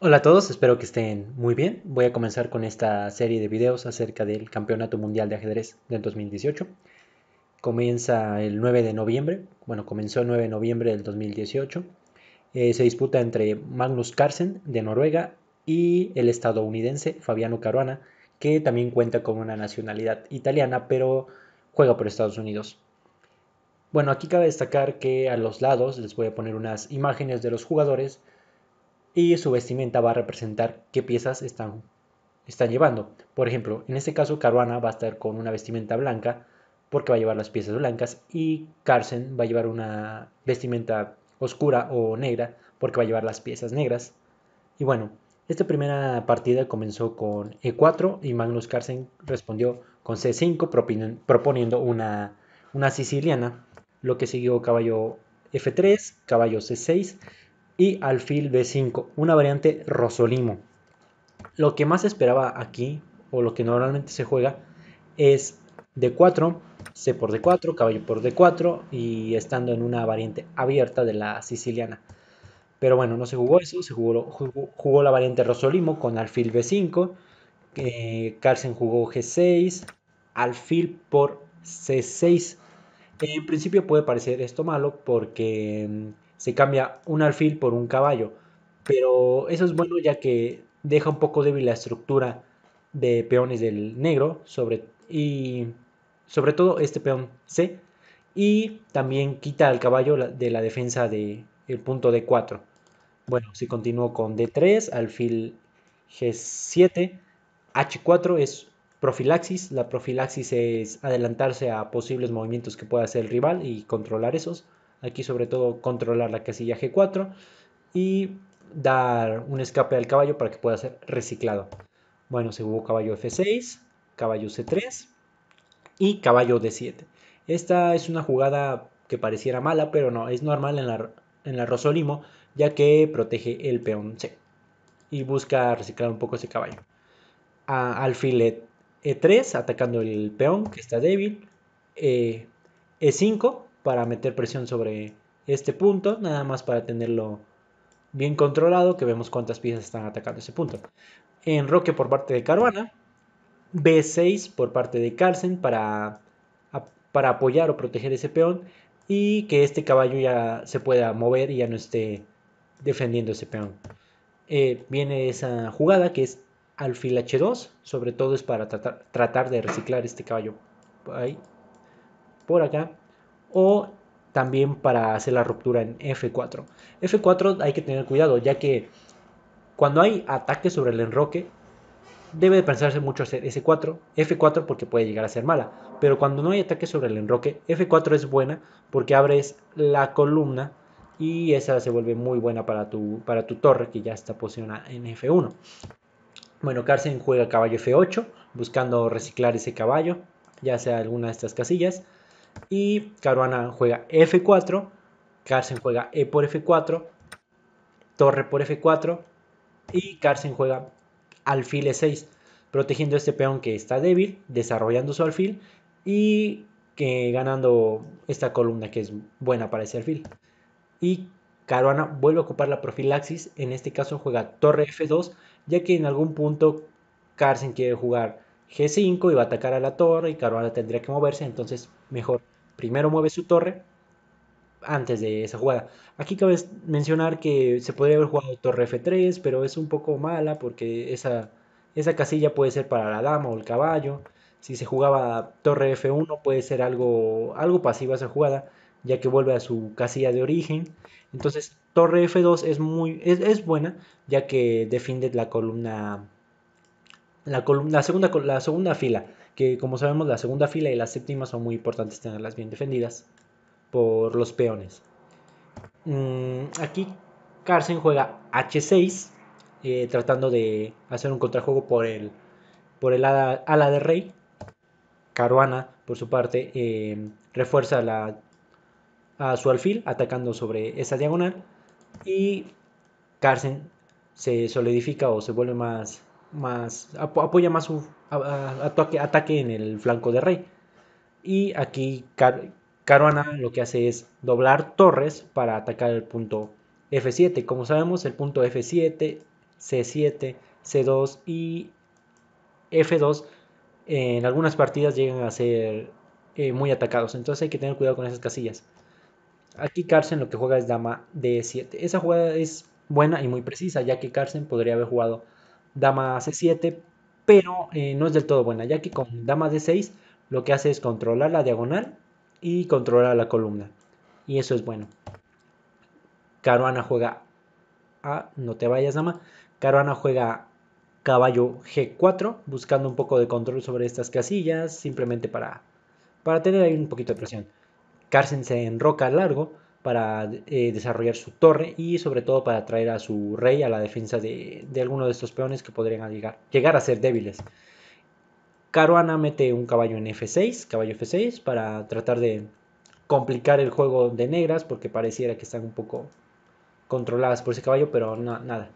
Hola a todos, espero que estén muy bien. Voy a comenzar con esta serie de videos acerca del Campeonato Mundial de Ajedrez del 2018. Comienza el 9 de noviembre, bueno, comenzó el 9 de noviembre del 2018. Se disputa entre Magnus Carlsen de Noruega y el estadounidense Fabiano Caruana, que también cuenta con una nacionalidad italiana, pero juega por Estados Unidos. Bueno, aquí cabe destacar que a los lados les voy a poner unas imágenes de los jugadores y su vestimenta va a representar qué piezas están llevando. Por ejemplo, en este caso Caruana va a estar con una vestimenta blanca porque va a llevar las piezas blancas y Carlsen va a llevar una vestimenta oscura o negra porque va a llevar las piezas negras. Y bueno, esta primera partida comenzó con E4 y Magnus Carlsen respondió con C5 proponiendo una siciliana, lo que siguió caballo F3, caballo C6 y alfil B5, una variante Rosolimo. Lo que más esperaba aquí, o lo que normalmente se juega, es D4, C por D4, caballo por D4 y estando en una variante abierta de la siciliana. Pero bueno, no se jugó eso, jugó la variante Rosolimo con alfil B5, Carlsen jugó G6, alfil por C6. En principio puede parecer esto malo porque se cambia un alfil por un caballo, pero eso es bueno ya que deja un poco débil la estructura de peones del negro y sobre todo este peón C y también quita al caballo de la defensa del punto D4. Bueno, si continúo con D3, alfil G7, H4 es profilaxis. La profilaxis es adelantarse a posibles movimientos que pueda hacer el rival y controlar esos. Aquí sobre todo controlar la casilla G4 y dar un escape al caballo para que pueda ser reciclado. Bueno, se jugó caballo F6, caballo C3 y caballo D7. Esta es una jugada que pareciera mala, pero no, es normal en la Rosolimo, ya que protege el peón C y busca reciclar un poco ese caballo. Alfil E3, atacando el peón que está débil. E5 para meter presión sobre este punto, nada más para tenerlo bien controlado, que vemos cuántas piezas están atacando ese punto. Enroque por parte de Caruana, B6 por parte de Carlsen para apoyar o proteger ese peón y que este caballo ya se pueda mover y ya no esté defendiendo ese peón. Viene esa jugada que es alfil H2, sobre todo es para tratar de reciclar este caballo ahí, por acá, o también para hacer la ruptura en F4. F4 hay que tener cuidado, ya que cuando hay ataque sobre el enroque, debe de pensarse mucho hacer S4, F4 porque puede llegar a ser mala, pero cuando no hay ataque sobre el enroque, F4 es buena porque abres la columna y esa se vuelve muy buena para tu torre que ya está posicionada en F1. Bueno, Carlsen juega caballo F8, buscando reciclar ese caballo, ya sea alguna de estas casillas. Y Caruana juega F4, Carlsen juega E por F4, torre por F4 y Carlsen juega alfil E6, protegiendo este peón que está débil, desarrollando su alfil y que ganando esta columna que es buena para ese alfil. Y Caruana vuelve a ocupar la profilaxis, en este caso juega torre F2, ya que en algún punto Carlsen quiere jugar G5 y va a atacar a la torre y Caruana tendría que moverse, entonces mejor primero mueve su torre antes de esa jugada. Aquí cabe mencionar que se podría haber jugado torre F3, pero es un poco mala porque esa casilla puede ser para la dama o el caballo. Si se jugaba torre F1 puede ser algo pasiva esa jugada, ya que vuelve a su casilla de origen. Entonces torre F2 es buena, ya que defiende la segunda fila, que como sabemos la segunda fila y la séptima son muy importantes tenerlas bien defendidas por los peones. Aquí Carlsen juega H6, tratando de hacer un contrajuego por el ala de rey. Caruana, por su parte, refuerza a su alfil atacando sobre esa diagonal. Y Carlsen se solidifica o se vuelve apoya más su ataque en el flanco de rey. Y aquí Caruana lo que hace es doblar torres para atacar el punto F7. Como sabemos, el punto F7 C7, C2 y F2 en algunas partidas llegan a ser muy atacados. Entonces hay que tener cuidado con esas casillas. Aquí Carlsen lo que juega es dama D7. Esa jugada es buena y muy precisa, ya que Carlsen podría haber jugado dama C7, pero no es del todo buena, ya que con dama D6 lo que hace es controlar la diagonal y controlar la columna. Y eso es bueno. Caruana juega a, no te vayas dama, Caruana juega caballo G4, buscando un poco de control sobre estas casillas, simplemente para tener ahí un poquito de presión. Carlsen se enroca largo para desarrollar su torre y sobre todo para traer a su rey a la defensa de alguno de estos peones que podrían llegar a ser débiles. Caruana mete un caballo en F6, caballo F6, para tratar de complicar el juego de negras, porque pareciera que están un poco controladas por ese caballo, pero no, nada.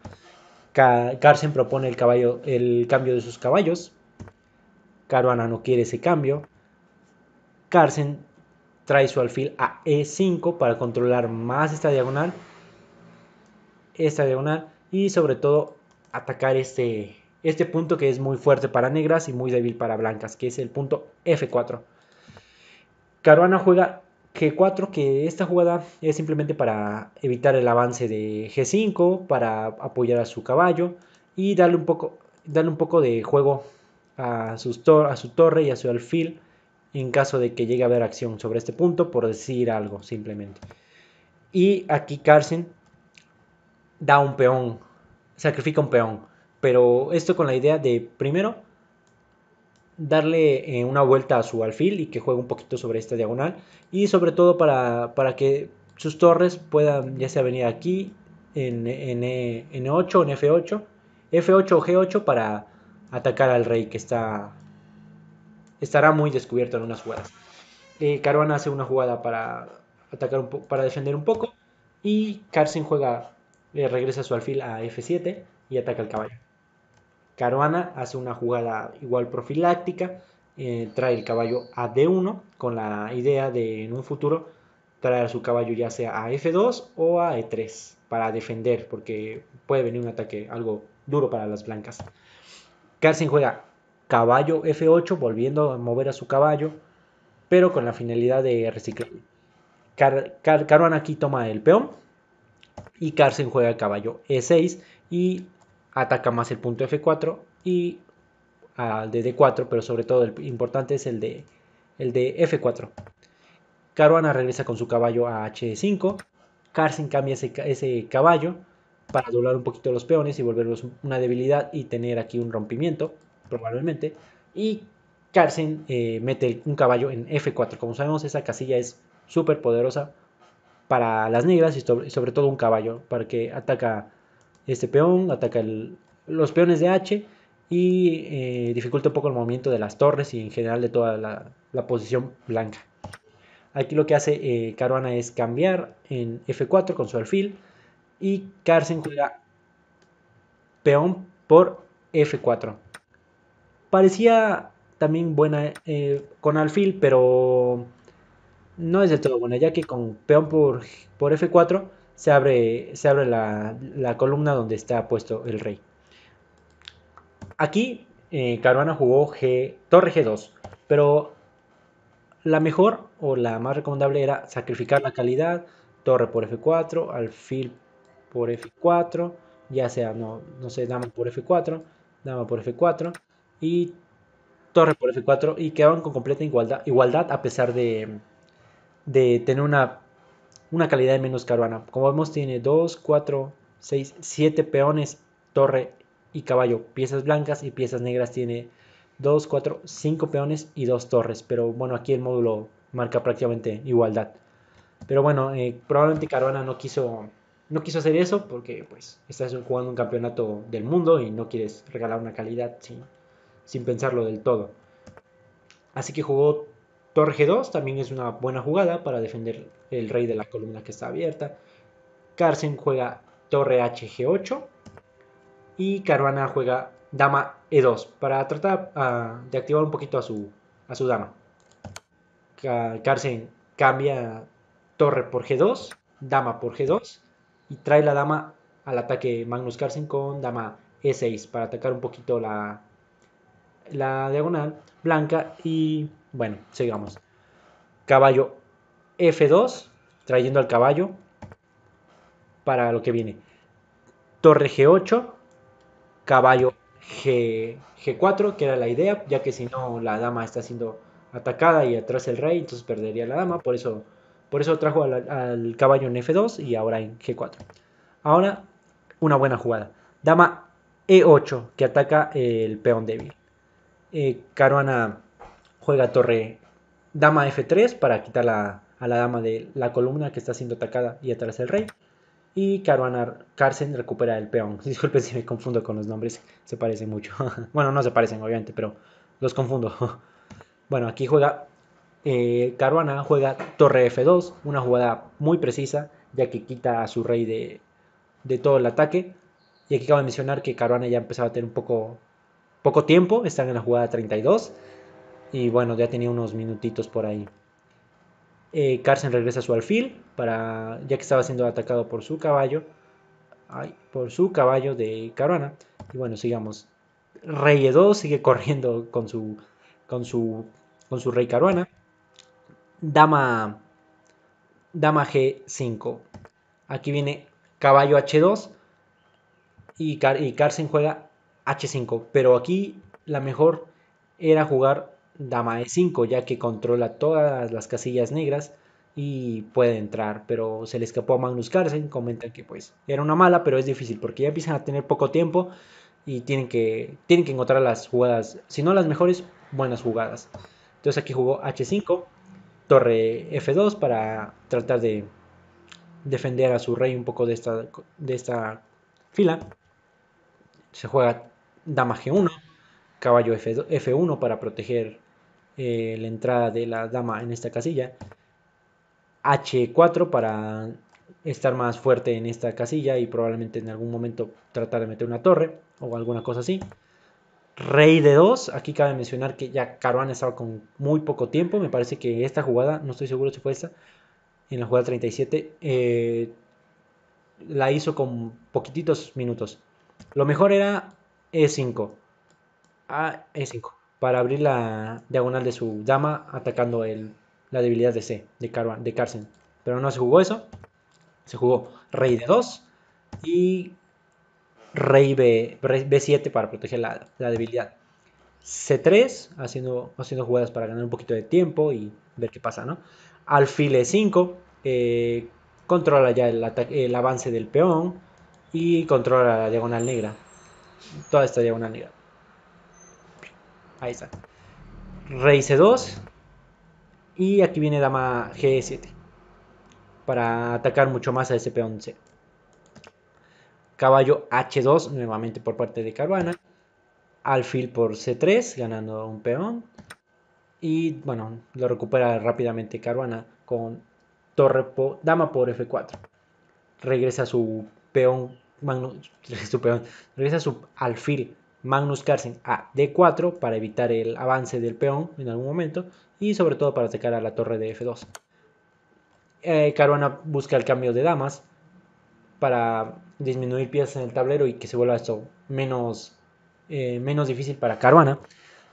Carlsen propone el cambio de sus caballos. Caruana no quiere ese cambio. Carlsen trae su alfil a E5 para controlar más esta diagonal y sobre todo atacar este punto que es muy fuerte para negras y muy débil para blancas, que es el punto F4. Caruana juega G4, que esta jugada es simplemente para evitar el avance de G5, para apoyar a su caballo y darle un poco de juego a su torre y a su alfil en caso de que llegue a haber acción sobre este punto, por decir algo simplemente. Y aquí Carlsen da un peón, sacrifica un peón, pero esto con la idea de primero darle una vuelta a su alfil y que juegue un poquito sobre esta diagonal y sobre todo para que sus torres puedan ya sea venir aquí en 8 o en F8, F8 o G8 para atacar al rey que estará muy descubierto en unas jugadas. Caruana hace una jugada para para defender un poco y Carlsen regresa su alfil a F7 y ataca el caballo. Caruana hace una jugada igual profiláctica, trae el caballo a D1 con la idea de en un futuro traer su caballo ya sea a F2 o a E3 para defender, porque puede venir un ataque algo duro para las blancas. Carlsen juega caballo F8 volviendo a mover a su caballo, pero con la finalidad de reciclar. Caruana aquí toma el peón y Carlsen juega caballo E6 y ataca más el punto F4 y al de D4, pero sobre todo el importante es el de F4. Caruana regresa con su caballo a H5. Carlsen cambia ese caballo para doblar un poquito los peones y volverlos una debilidad y tener aquí un rompimiento, probablemente. Y Carlsen mete un caballo en F4. Como sabemos, esa casilla es súper poderosa para las negras y sobre todo un caballo, para que ataca este peón, ataca los peones de H y dificulta un poco el movimiento de las torres y en general de toda la posición blanca. Aquí lo que hace Caruana es cambiar en F4 con su alfil y Carlsen juega peón por F4. Parecía también buena con alfil, pero no es del todo buena, ya que con peón por F4 se abre la columna donde está puesto el rey. Aquí Caruana jugó torre G2, pero la mejor o la más recomendable era sacrificar la calidad, torre por F4, alfil por F4, ya sea, no sé, dama por F4 y torre por F4 y quedaban con completa igualdad a pesar de tener una calidad de menos Caruana. Como vemos tiene 2, 4, 6, 7 peones, torre y caballo, piezas blancas y piezas negras tiene 2, 4, 5 peones y 2 torres. Pero bueno, aquí el módulo marca prácticamente igualdad. Pero bueno, probablemente Caruana no quiso hacer eso porque pues estás jugando un campeonato del mundo y no quieres regalar una calidad sin pensarlo del todo. Así que jugó torre G2, también es una buena jugada para defender el rey de la columna que está abierta. Carlsen juega torre H-G8 y Caruana juega dama E2 para tratar de activar un poquito a su dama. Carlsen cambia torre por G2, dama por G2 y trae la dama al ataque Magnus Carlsen con dama E6 para atacar un poquito la diagonal blanca. Y bueno, sigamos. Caballo F2, trayendo al caballo para lo que viene. Torre G8, caballo G4, que era la idea, ya que si no la dama está siendo atacada y atrás el rey, entonces perdería la dama. Por eso trajo al caballo en F2 y ahora en G4. Ahora, una buena jugada. Dama E8, que ataca el peón débil. Caruana juega torre dama F3 para quitar a la dama de la columna que está siendo atacada y atrás el rey. Y Caruana Carlsen recupera el peón. Disculpen si me confundo con los nombres, se parecen mucho. Bueno, no se parecen obviamente, pero los confundo. Bueno, aquí juega Caruana juega torre F2, una jugada muy precisa, ya que quita a su rey de todo el ataque. Y aquí acabo de mencionar que Caruana ya empezaba a tener un poco tiempo, están en la jugada 32. Y bueno, ya tenía unos minutitos por ahí. Carlsen regresa a su alfil, ya que estaba siendo atacado por su caballo. Por su caballo de Caruana. Y bueno, sigamos. Rey E2 sigue corriendo con su, con su rey Caruana. Dama, dama G5. Aquí viene caballo H2 y Carlsen juega H5. Pero aquí la mejor era jugar dama E5, ya que controla todas las casillas negras y puede entrar. Pero se le escapó a Magnus Carlsen. Comentan que pues era una mala, pero es difícil porque ya empiezan a tener poco tiempo y tienen que encontrar las jugadas, si no las mejores, buenas jugadas. Entonces aquí jugó H5, torre F2 para tratar de defender a su rey un poco de esta fila. Se juega dama G1, caballo F1 para proteger la entrada de la dama en esta casilla. H4 para estar más fuerte en esta casilla y probablemente en algún momento tratar de meter una torre o alguna cosa así. Rey de 2, aquí cabe mencionar que ya Caruana estaba con muy poco tiempo, me parece que esta jugada, no estoy seguro si fue esta, en la jugada 37, la hizo con poquititos minutos. Lo mejor era E5, E5, para abrir la diagonal de su dama atacando la debilidad de C, de Carlsen. Pero no se jugó eso, se jugó Rey de 2 y Rey B7 para proteger la debilidad. C3, haciendo jugadas para ganar un poquito de tiempo y ver qué pasa, ¿no? Alfil E5, controla ya el avance del peón y controla la diagonal negra, toda esta diagonal negra. Ahí está. Rey C2 y aquí viene dama G7 para atacar mucho más a ese peón C. Caballo H2 nuevamente por parte de Caruana. Alfil por C3 ganando un peón. Y bueno, lo recupera rápidamente Caruana con dama por F4. Regresa su peón, regresa su alfil Magnus Carlsen a D4 para evitar el avance del peón en algún momento y sobre todo para atacar a la torre de F2. Caruana busca el cambio de damas para disminuir piezas en el tablero y que se vuelva esto menos difícil para Caruana.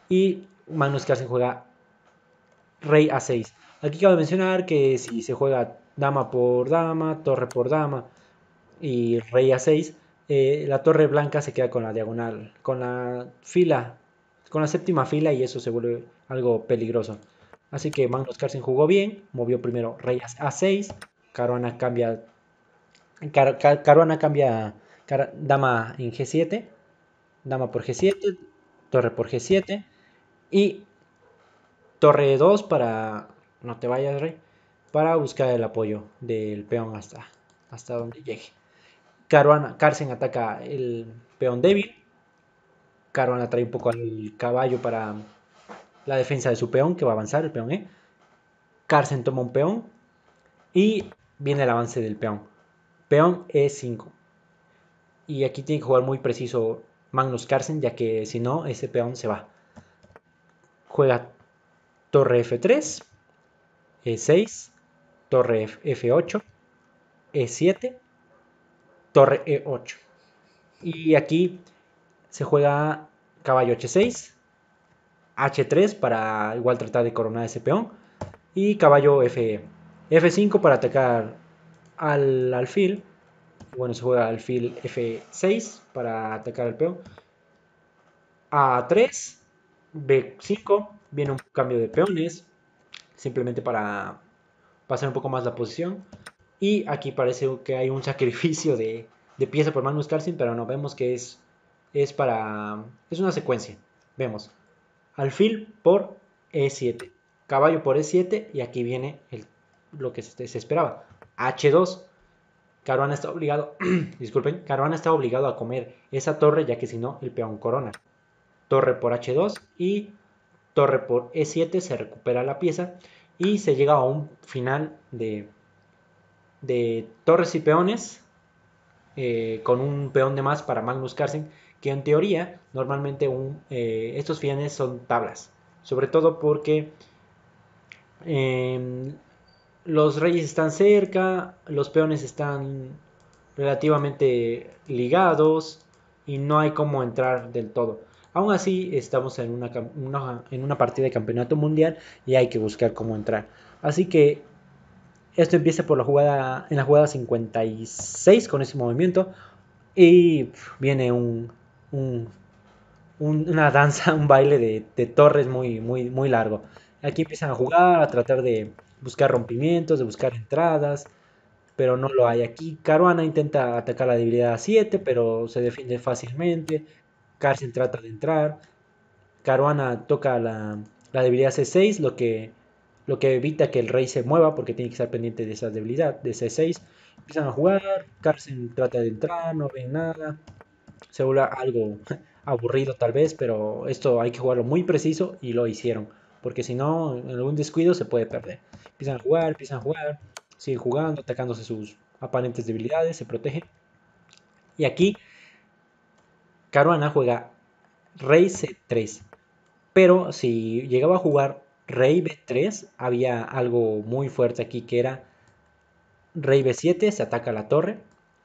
Y Magnus Carlsen juega rey a6. Aquí cabe mencionar que si se juega dama por dama, torre por dama y rey a6, la torre blanca se queda con la diagonal, con la fila, con la séptima fila y eso se vuelve algo peligroso. Así que Magnus Carlsen jugó bien, movió primero rey a6, Caruana cambia, Caruana cambia dama en G7, dama por G7, torre por G7 y torre 2 para... No te vayas, rey. Para buscar el apoyo del peón hasta donde llegue. Carlsen ataca el peón débil. Caruana trae un poco al caballo para la defensa de su peón, que va a avanzar, el peón E. Carlsen toma un peón. Y viene el avance del peón. Peón E5. Y aquí tiene que jugar muy preciso Magnus Carlsen, ya que si no, ese peón se va. Juega torre F3. E6, torre F8, E7, torre E8. Y aquí se juega caballo H6, H3 para igual tratar de coronar ese peón. Y caballo F5 para atacar al alfil. Bueno, se juega alfil F6 para atacar al peón. A3, B5, viene un cambio de peones, simplemente para pasar un poco más la posición. Y aquí parece que hay un sacrificio de pieza por Magnus Carlsen, pero no, vemos que es una secuencia. Vemos, alfil por E7, caballo por E7 y aquí viene lo que se esperaba. H2, Caruana está obligado, disculpen, Caruana está obligado a comer esa torre ya que si no el peón corona. Torre por H2 y torre por E7 se recupera la pieza y se llega a un final de torres y peones con un peón de más para Magnus Carlsen, que en teoría normalmente estos fienes son tablas, sobre todo porque eh, los reyes están cerca, los peones están relativamente ligados y no hay cómo entrar del todo. Aún así, estamos en una partida de campeonato mundial y hay que buscar cómo entrar. Así que esto empieza en la jugada 56 con ese movimiento y viene un, una danza, un baile de torres muy, muy, muy largo. Aquí empiezan a jugar, a tratar de buscar rompimientos, de buscar entradas, pero no lo hay. Aquí Caruana intenta atacar la debilidad a 7, pero se defiende fácilmente. Carlsen trata de entrar. Caruana toca la debilidad C6, lo que evita que el rey se mueva porque tiene que estar pendiente de esa debilidad de C6. Empiezan a jugar, Carlsen trata de entrar, no ve nada. Se vuelve algo aburrido tal vez, pero esto hay que jugarlo muy preciso y lo hicieron. Porque si no, en algún descuido se puede perder. Empiezan a jugar, siguen jugando, atacándose sus aparentes debilidades, se protegen. Y aquí Caruana juega rey C3. Pero si llegaba a jugar rey B3, había algo muy fuerte aquí que era rey B7, se ataca a la torre,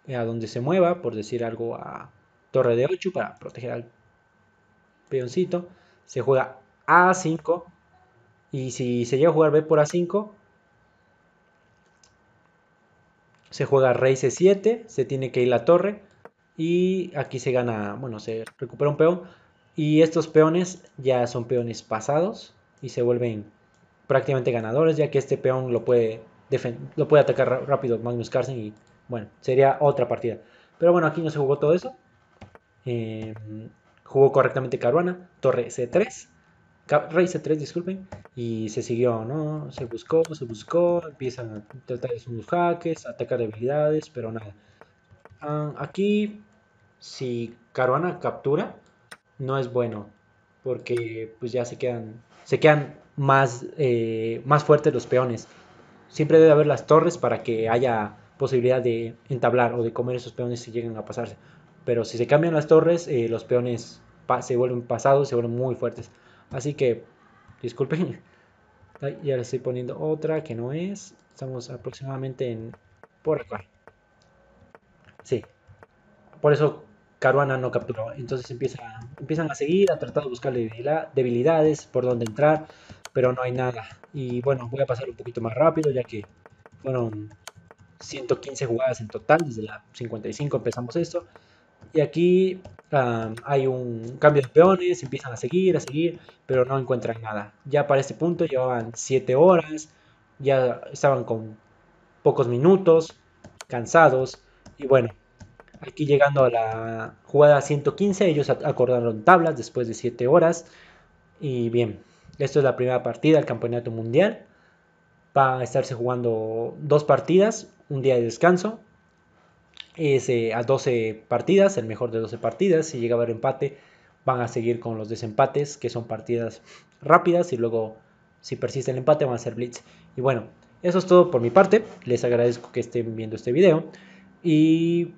a donde se mueva, por decir algo, a torre de 8 para proteger al peoncito. Se juega A5 y si se llega a jugar B por A5, se juega rey C7, se tiene que ir la torre y aquí se gana, bueno, se recupera un peón y estos peones ya son peones pasados y se vuelven prácticamente ganadores ya que este peón lo puede atacar rápido Magnus Carlsen y bueno, sería otra partida. Pero bueno, aquí no se jugó todo eso. Eh, Jugó correctamente Caruana, torre C3, rey C3, disculpen, y se siguió, ¿no? Se buscó, empiezan a tratar de sus jaques, atacar debilidades, pero nada. Aquí, si Caruana captura, no es bueno, porque pues ya se quedan más fuertes los peones. Siempre debe haber las torres para que haya posibilidad de entablar o de comer esos peones si llegan a pasarse. Pero si se cambian las torres, los peones se vuelven pasados, se vuelven muy fuertes. Así que, disculpen, ya le estoy poniendo otra que no es. Estamos aproximadamente por acá. Sí, por eso Caruana no capturó. Entonces empiezan a seguir, a tratar de buscar debilidades, por dónde entrar, pero no hay nada. Y bueno, voy a pasar un poquito más rápido, ya que fueron 115 jugadas en total, desde la 55 empezamos esto. Y aquí hay un cambio de peones, empiezan a seguir, pero no encuentran nada. Ya para este punto llevaban 7 horas, ya estaban con pocos minutos, cansados, y bueno, aquí llegando a la jugada 115, ellos acordaron tablas después de 7 horas. Y bien, esto es la primera partida del campeonato mundial. Va a estarse jugando dos partidas, un día de descanso. Es a 12 partidas, el mejor de 12 partidas. Si llega a haber empate, van a seguir con los desempates, que son partidas rápidas. Y luego, si persiste el empate, van a ser blitz. Y bueno, eso es todo por mi parte. Les agradezco que estén viendo este video. Y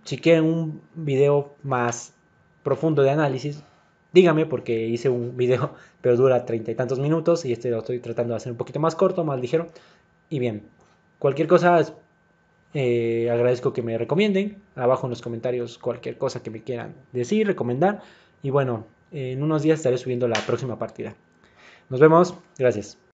si quieren un video más profundo de análisis, dígame porque hice un video pero dura 30 y tantos minutos y este lo estoy tratando de hacer un poquito más corto, más ligero. Y bien, cualquier cosa Agradezco que me recomienden. Abajo en los comentarios cualquier cosa que me quieran decir, recomendar. Y bueno, en unos días estaré subiendo la próxima partida. Nos vemos. Gracias.